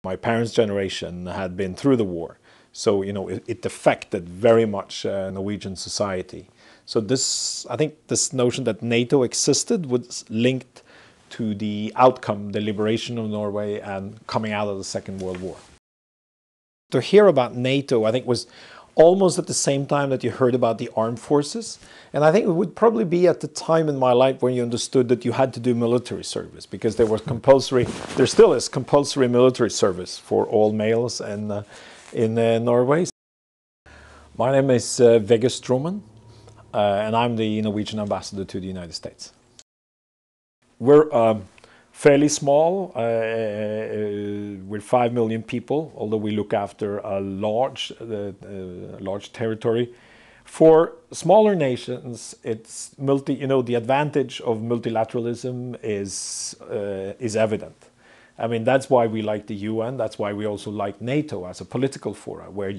My parents' generation had been through the war, so it affected very much Norwegian society. So I think this notion that NATO existed was linked to the outcome, the liberation of Norway and coming out of the Second World War. To hear about NATO, I think, was almost at the same time that you heard about the armed forces. And I think it would probably be at the time in my life when you understood that you had to do military service, because there was compulsory, there still is compulsory military service for all males in Norway. My name is Vegge Stroman, and I'm the Norwegian ambassador to the United States. We're fairly small. We're 5 million people, although we look after a large territory. For smaller nations, it's the advantage of multilateralism is evident. I mean, that's why we like the UN. That's why we also like NATO as a political forum, where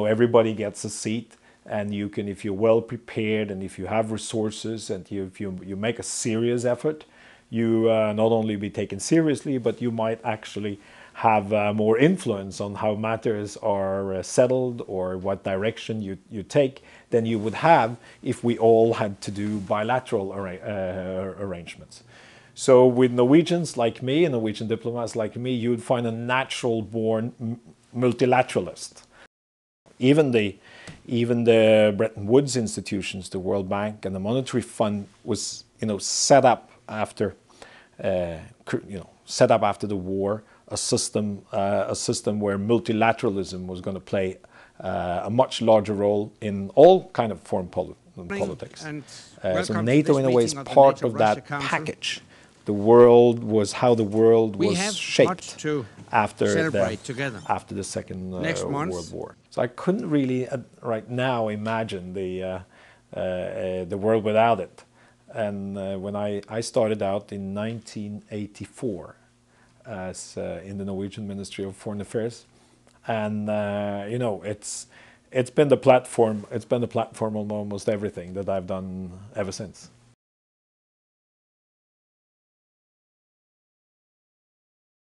everybody gets a seat, and you can, if you're well prepared and if you have resources and if you make a serious effort, you not only be taken seriously, but you might actually have more influence on how matters are settled or what direction you take than you would have if we all had to do bilateral arrangements. So with Norwegians like me and Norwegian diplomats like me, you'd find a natural-born multilateralist. Even the Bretton Woods institutions, the World Bank and the Monetary Fund, was set up after the war, a system where multilateralism was going to play a much larger role in all kind of foreign politics. So NATO, in a way, is part of that package. The world was how the world was shaped after the Second World War. So I couldn't really right now imagine the world without it. And when I started out in 1984 as in the Norwegian Ministry of Foreign Affairs, and it's been the platform. It's been the platform on almost everything that I've done ever since.